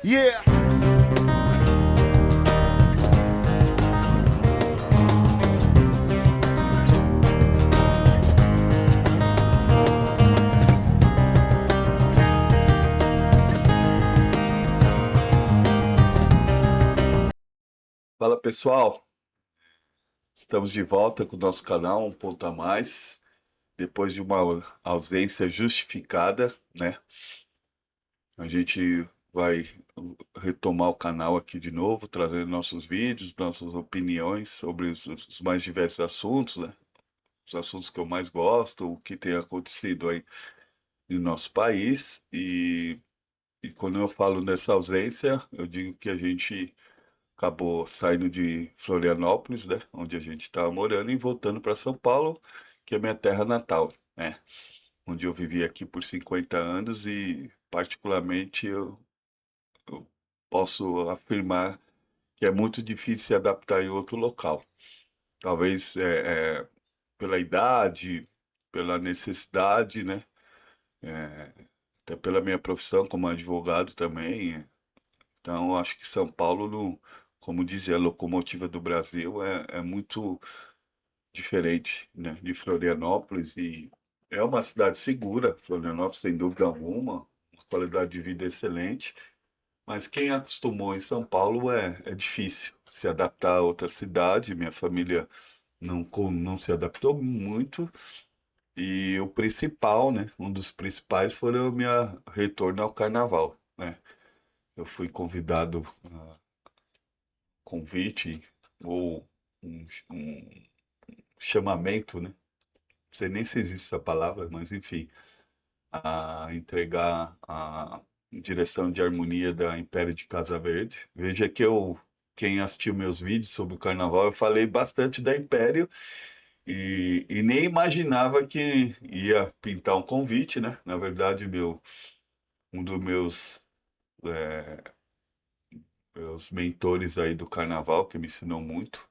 Yeah. Fala pessoal, estamos de volta com o nosso canal Um Ponto a Mais, depois de uma ausência justificada, né? A gente vai retomar o canal aqui de novo, trazendo nossos vídeos, nossas opiniões sobre os mais diversos assuntos, né? Os assuntos que eu mais gosto, o que tem acontecido aí no nosso país. E quando eu falo nessa ausência, eu digo que a gente acabou saindo de Florianópolis, né, onde a gente estava morando, e voltando para São Paulo, que é minha terra natal, né, onde eu vivi aqui por 50 anos e, particularmente, eu posso afirmar que é muito difícil se adaptar em outro local. Talvez pela idade, pela necessidade, né, até pela minha profissão como advogado também. Então, acho que São Paulo, como dizia a locomotiva do Brasil, é muito diferente, né, de Florianópolis e é uma cidade segura, Florianópolis sem dúvida alguma, uma qualidade de vida excelente, mas quem acostumou em São Paulo é difícil se adaptar a outra cidade, minha família não se adaptou muito e o principal, né, um dos principais foi o meu retorno ao carnaval, né, eu fui convidado, convite ou um chamamento, né, não sei nem se existe essa palavra, mas enfim, a entregar a direção de harmonia da Império de Casa Verde. Veja que quem assistiu meus vídeos sobre o carnaval, eu falei bastante da Império e nem imaginava que ia pintar um convite, né? Na verdade, um dos meus mentores aí do carnaval, que me ensinou muito,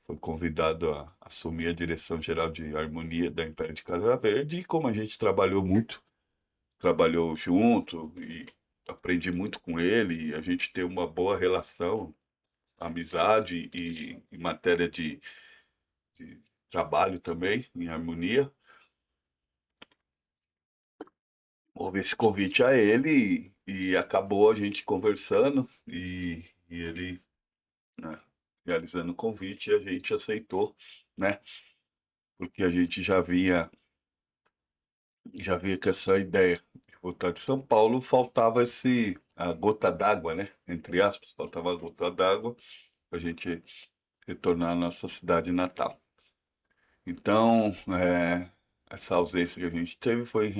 foi convidado a assumir a direção geral de harmonia da Império de Casa Verde e como a gente trabalhou muito, trabalhou junto e aprendi muito com ele. E a gente tem uma boa relação, amizade e em matéria de trabalho também, em harmonia. Houve esse convite a ele e acabou a gente conversando e ele, né, realizando o convite e a gente aceitou, né? Porque a gente já vinha com essa ideia de voltar de São Paulo, faltava a gota d'água, né? Entre aspas, faltava a gota d'água para a gente retornar à nossa cidade natal. Então, essa ausência que a gente teve foi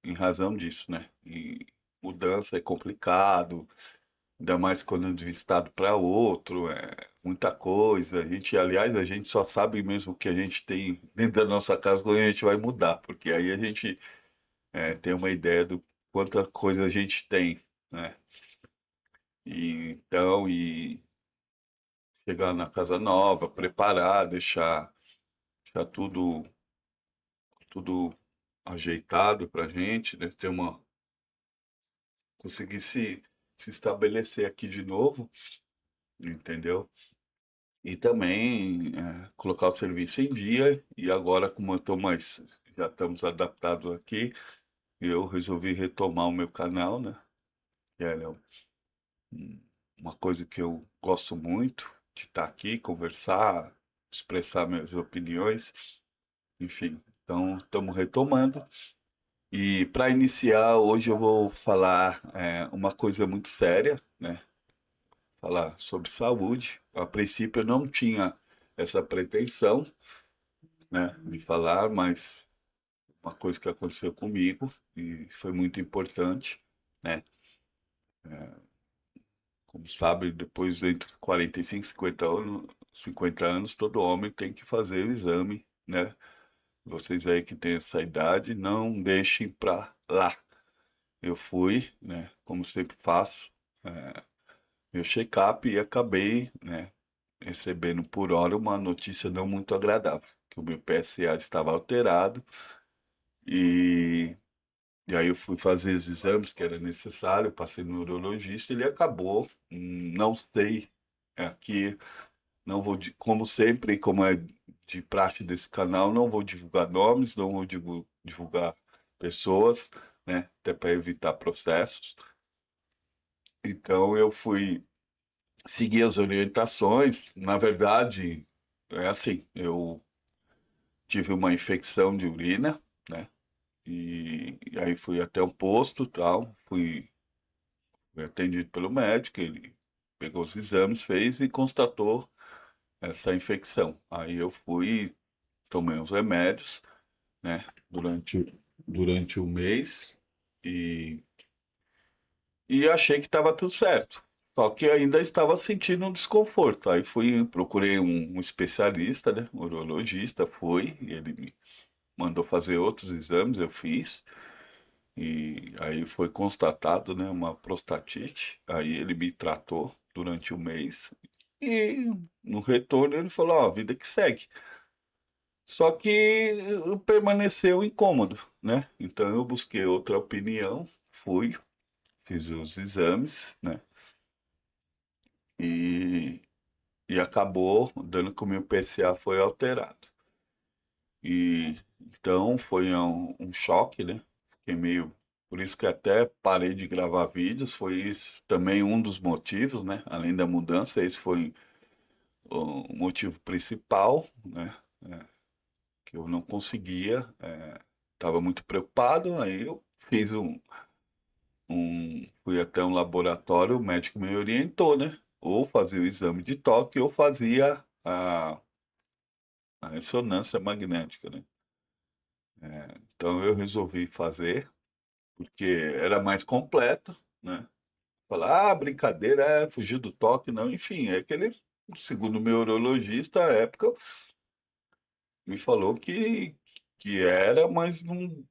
em razão disso, né? E mudança é complicado, ainda mais quando é de um estado para outro, é muita coisa. Aliás, a gente só sabe mesmo o que a gente tem dentro da nossa casa quando a gente vai mudar, porque aí a gente tem uma ideia do quanta coisa a gente tem, né? E chegar na casa nova, preparar, deixar tudo ajeitado pra gente, né? Conseguir se estabelecer aqui de novo, entendeu? E também colocar o serviço em dia. E agora, como eu tô mais, já estamos adaptados aqui, eu resolvi retomar o meu canal, né? Que é uma coisa que eu gosto muito de estar aqui, conversar, expressar minhas opiniões, enfim. Então, estamos retomando. E para iniciar, hoje eu vou falar uma coisa muito séria, né? Falar sobre saúde. A princípio eu não tinha essa pretensão, né, de falar, mas uma coisa que aconteceu comigo e foi muito importante, né? Como sabe, depois entre 45 e 50 anos, todo homem tem que fazer o exame, né? Vocês aí que têm essa idade, não deixem pra lá. Eu fui, né, como sempre faço, meu check-up e acabei, né, recebendo por hora uma notícia não muito agradável, que o meu PSA estava alterado e E aí eu fui fazer os exames que era necessário, passei no neurologista, ele acabou, não sei, aqui não vou, como sempre, como é de praxe desse canal, não vou divulgar nomes, não vou divulgar pessoas, né, até para evitar processos. Então eu fui seguir as orientações, na verdade, é assim, eu tive uma infecção de urina, né, e aí fui até um posto, tal, fui atendido pelo médico, ele pegou os exames, fez e constatou essa infecção. Aí eu fui, tomei os remédios, né, durante o mês e, e achei que estava tudo certo. Só que ainda estava sentindo um desconforto. Aí fui, procurei um especialista, né, um urologista, ele me mandou fazer outros exames, eu fiz. E aí foi constatado, né, uma prostatite. Aí ele me tratou durante o mês. E no retorno ele falou, ó, vida que segue. Só que permaneceu incômodo, né? Então eu busquei outra opinião, fui, fiz os exames, né? E, e acabou dando que o meu PSA foi alterado. E então foi um choque, né? Fiquei meio. Por isso que até parei de gravar vídeos, foi isso também um dos motivos, né? Além da mudança, esse foi o motivo principal, né? Que eu não conseguia, estava muito preocupado, aí eu fiz fui até um laboratório, o médico me orientou, né? Ou fazia o exame de toque ou fazia a ressonância magnética, né? Então eu resolvi fazer porque era mais completo, né? Falar, brincadeira, fugir do toque, não, enfim, é aquele, segundo o meu urologista, à época, me falou que era, mas não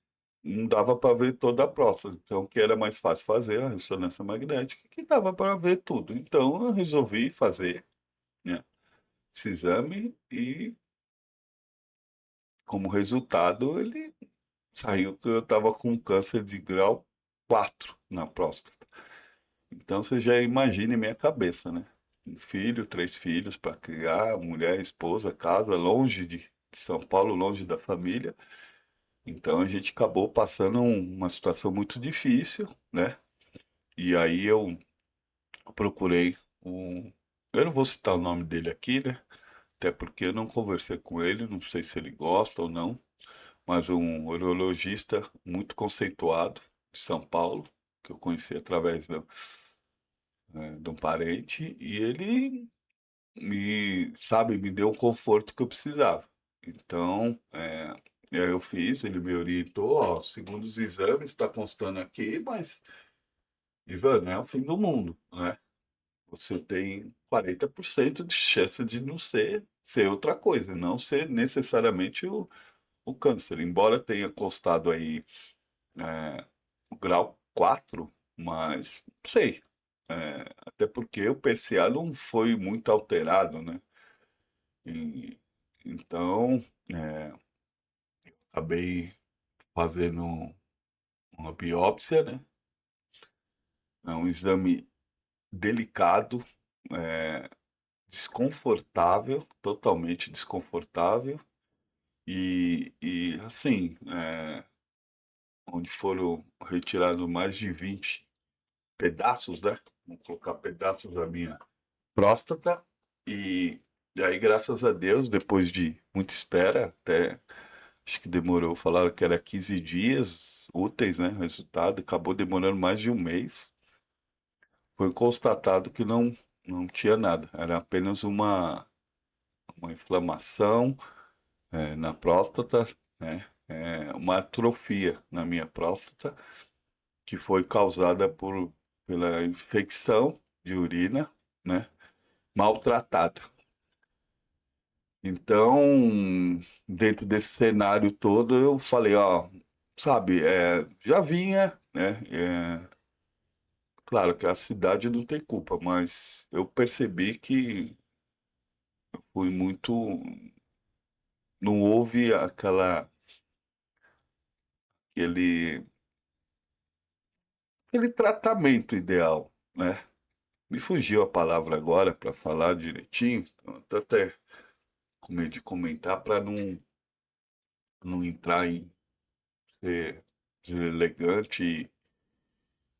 dava para ver toda a próstata, então que era mais fácil fazer a ressonância magnética, que dava para ver tudo. Então eu resolvi fazer, né, esse exame e, como resultado, ele saiu que eu estava com câncer de grau 4 na próstata. Então você já imagina em minha cabeça, né? Um filho, três filhos para criar, mulher, esposa, casa, longe de São Paulo, longe da família. Então a gente acabou passando uma situação muito difícil, né? E aí eu procurei um. Eu não vou citar o nome dele aqui, né? Até porque eu não conversei com ele, não sei se ele gosta ou não, mas um urologista muito conceituado de São Paulo, que eu conheci através de um parente, e ele me deu o conforto que eu precisava. Então, aí eu fiz, ele me orientou, ó, segundo os exames, está constando aqui, mas, Ivan, não é o fim do mundo, né? Você tem 40% de chance de não ser outra coisa, não ser necessariamente o câncer. Embora tenha constado aí o grau 4, mas não sei. Até porque o PSA não foi muito alterado, né? E, então, é, acabei fazendo uma biópsia, né? É um exame delicado, é, desconfortável, totalmente desconfortável. E assim, onde foram retirados mais de 20 pedaços, né? Vamos colocar pedaços da minha próstata. E aí, graças a Deus, depois de muita espera, até acho que demorou, falaram que era 15 dias úteis, né? Resultado, acabou demorando mais de um mês. Foi constatado que não tinha nada, era apenas uma inflamação na próstata, né? Uma atrofia na minha próstata, que foi causada pela infecção de urina, né? Maltratada. Então, dentro desse cenário todo, eu falei, ó, sabe, já vinha, né? Claro que a cidade não tem culpa, mas eu percebi que foi muito, não houve aquele aquele tratamento ideal, né? Me fugiu a palavra agora para falar direitinho, então, tô até com medo de comentar para não entrar em ser deselegante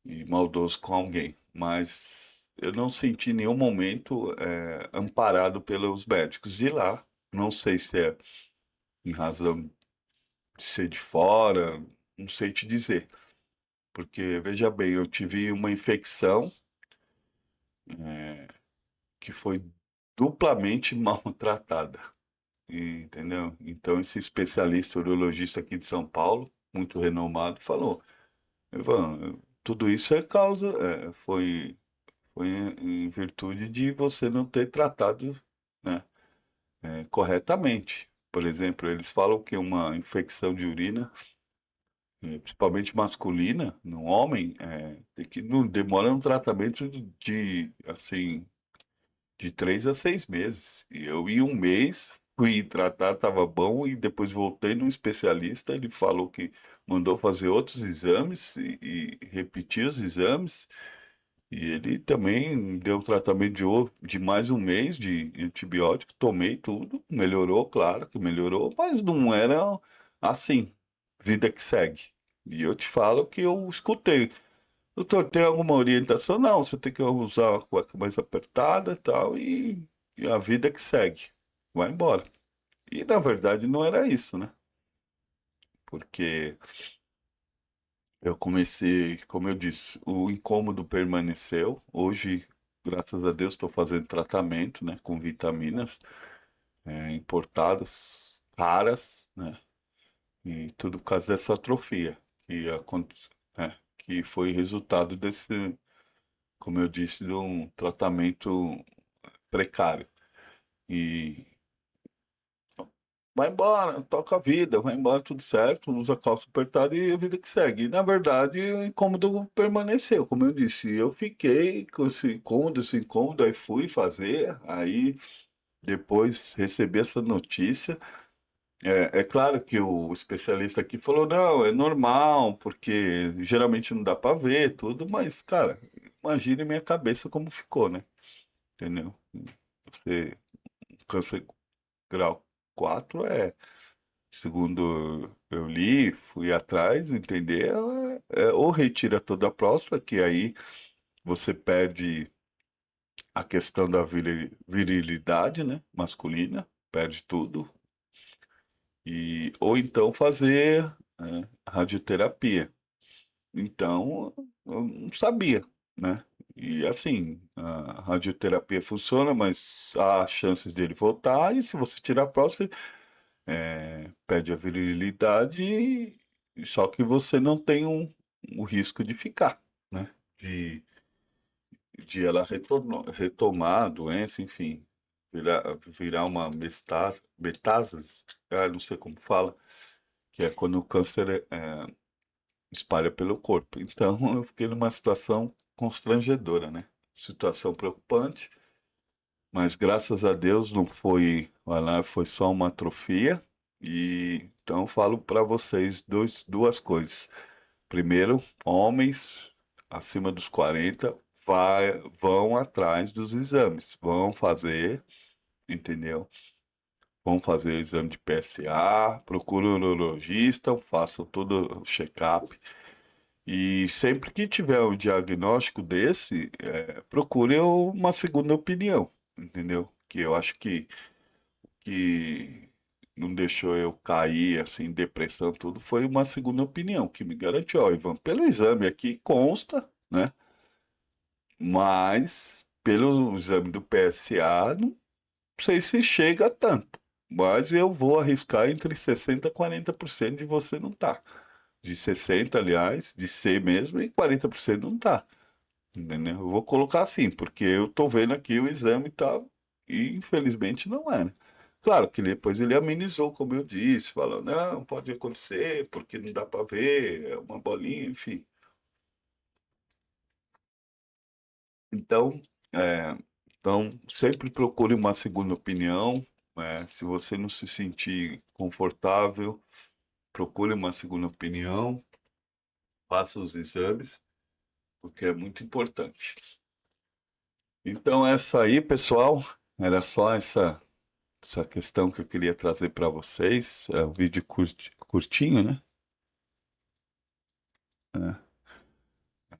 e maldoso com alguém, mas eu não senti em nenhum momento amparado pelos médicos de lá. Não sei se é em razão de ser de fora, não sei te dizer. Porque, veja bem, eu tive uma infecção que foi duplamente maltratada, entendeu? Então, esse especialista urologista aqui de São Paulo, muito renomado, falou: Ivan, tudo isso é causa, foi em virtude de você não ter tratado, né, corretamente. Por exemplo, eles falam que uma infecção de urina, principalmente masculina, no homem, tem que não demora um tratamento de assim de 3 a 6 meses. E eu em um mês fui tratar, estava bom e depois voltei no especialista. Ele falou que mandou fazer outros exames e repetir os exames. E ele também deu um tratamento de mais um mês de antibiótico, tomei tudo, melhorou, claro que melhorou, mas não era assim, vida que segue. E eu te falo que eu escutei. Doutor, tem alguma orientação? Não, você tem que usar uma cueca mais apertada e tal, e a vida que segue. Vai embora. E na verdade não era isso, né? Porque eu comecei, como eu disse, o incômodo permaneceu. Hoje, graças a Deus, estou fazendo tratamento, né, com vitaminas importadas, caras, né? E tudo por causa dessa atrofia né, que foi resultado desse, como eu disse, de um tratamento precário. E vai embora, toca a vida, vai embora tudo certo, usa calça apertada e a vida que segue. E, na verdade, o incômodo permaneceu, como eu disse. Eu fiquei com esse incômodo, aí fui fazer, aí depois recebi essa notícia. É claro que o especialista aqui falou, não, é normal, porque geralmente não dá para ver tudo, mas, cara, imagine minha cabeça como ficou, né? Entendeu? Você, câncer grau 4 segundo eu li, fui atrás, entender, ou retira toda a próstata, que aí você perde a questão da virilidade, né, masculina, perde tudo, ou então fazer radioterapia. Então, eu não sabia, né? E assim, a radioterapia funciona, mas há chances dele voltar, e se você tirar a próstata, perde a virilidade, só que você não tem o risco de ficar, né? De ela retomar a doença, enfim, virar uma metástase, não sei como fala, que é quando o câncer espalha pelo corpo. Então eu fiquei numa situação constrangedora, né? Situação preocupante, mas graças a Deus não foi, lá foi só uma atrofia. E então eu falo para vocês duas coisas. Primeiro, homens acima dos 40 vão atrás dos exames, vão fazer, entendeu? Vão fazer o exame de PSA, procura o urologista, façam todo o check-up. E sempre que tiver um diagnóstico desse, procure uma segunda opinião, entendeu? Que eu acho que não deixou eu cair assim, em depressão, tudo, foi uma segunda opinião que me garantiu, ó, Ivan, pelo exame aqui consta, né? Mas pelo exame do PSA, não sei se chega a tanto. Mas eu vou arriscar entre 60% e 40% de você não tá. De 60, aliás, de ser mesmo, e 40% não tá. Entendeu? Eu vou colocar assim, porque eu tô vendo aqui o exame e tal, e infelizmente não é, né? Claro que depois ele amenizou, como eu disse, falando, não, pode acontecer, porque não dá para ver, é uma bolinha, enfim. Então, é, então sempre procure uma segunda opinião. Se você não se sentir confortável, procure uma segunda opinião, faça os exames. porque é muito importante. Então, essa aí, pessoal, era só essa questão que eu queria trazer para vocês. É um vídeo curtinho, né? É,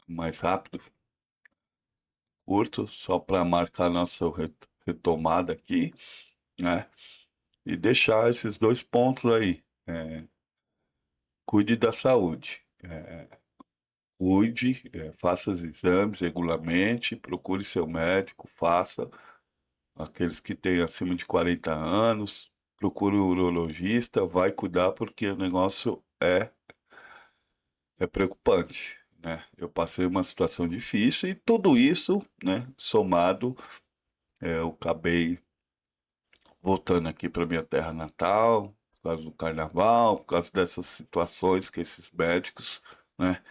mais rápido, curto, só para marcar nossa retomada aqui, né? E deixar esses dois pontos aí. Cuide da saúde. Cuide, faça os exames regularmente, procure seu médico, faça. Aqueles que têm acima de 40 anos, procure o urologista, vai cuidar porque o negócio é preocupante, né? Eu passei uma situação difícil e tudo isso, né, somado, eu acabei voltando aqui para minha terra natal, por causa do carnaval, por causa dessas situações que esses médicos, né?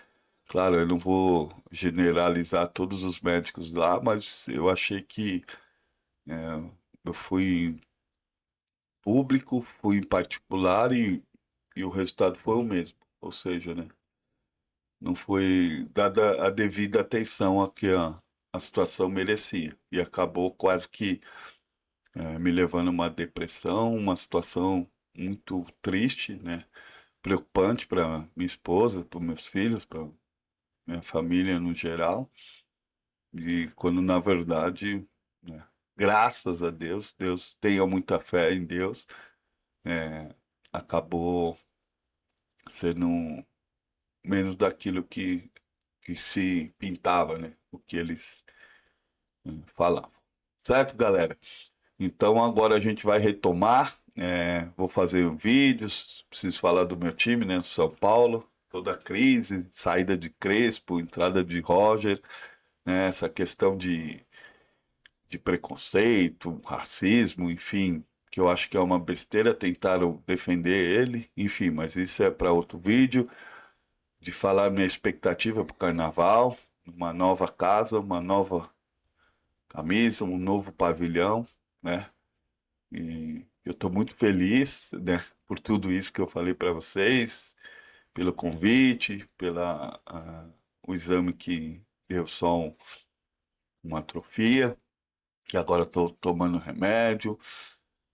Claro, eu não vou generalizar todos os médicos lá, mas eu achei que eu fui em público, fui em particular e o resultado foi o mesmo. Ou seja, né? Não foi dada a devida atenção a que a situação merecia. E acabou quase que me levando a uma depressão, uma situação muito triste, né? Preocupante para minha esposa, para meus filhos, para minha família no geral. E quando na verdade, né, graças a Deus, Deus tenha muita fé em Deus, é, acabou sendo menos daquilo que se pintava, né? O que eles falavam. Certo, galera? Então agora a gente vai retomar. Vou fazer vídeos. Preciso falar do meu time, né? Do São Paulo. Toda a crise, saída de Crespo, entrada de Roger, né? Essa questão de preconceito, racismo, enfim, que eu acho que é uma besteira tentar defender ele, enfim, mas isso é para outro vídeo. De falar minha expectativa para o carnaval, uma nova casa, uma nova camisa, um novo pavilhão, né? E eu estou muito feliz, né, por tudo isso que eu falei para vocês, pelo convite, o exame que deu só uma atrofia, que agora estou tomando remédio.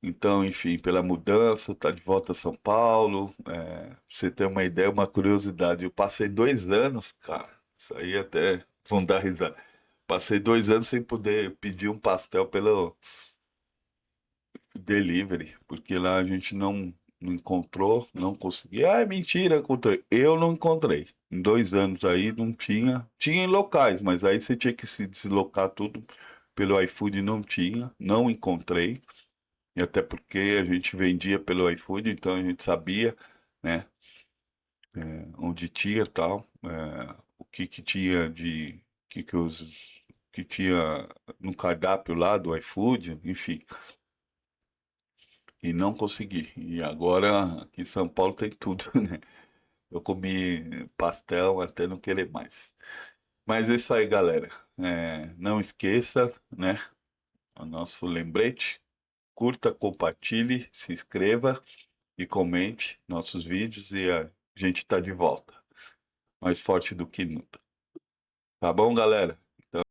Então, enfim, pela mudança, tá de volta a São Paulo. Pra você ter uma ideia, uma curiosidade, eu passei 2 anos, cara. Isso aí até vão dar risada. Passei 2 anos sem poder pedir um pastel pelo delivery, porque lá a gente não encontrou, não conseguia. Ah, é mentira, encontrei. Eu não encontrei. Em 2 anos aí não tinha. Tinha em locais, mas aí você tinha que se deslocar tudo pelo iFood, não tinha, não encontrei. E até porque a gente vendia pelo iFood, então a gente sabia, né, onde tinha tal, o que que tinha que tinha no cardápio lá do iFood, enfim, e não consegui. E agora aqui em São Paulo tem tudo, né? Eu comi pastel até não querer mais. Mas é isso aí, galera. Não esqueça, né, o nosso lembrete. Curta, compartilhe, se inscreva e comente nossos vídeos e a gente está de volta, mais forte do que nunca. Tá bom, galera?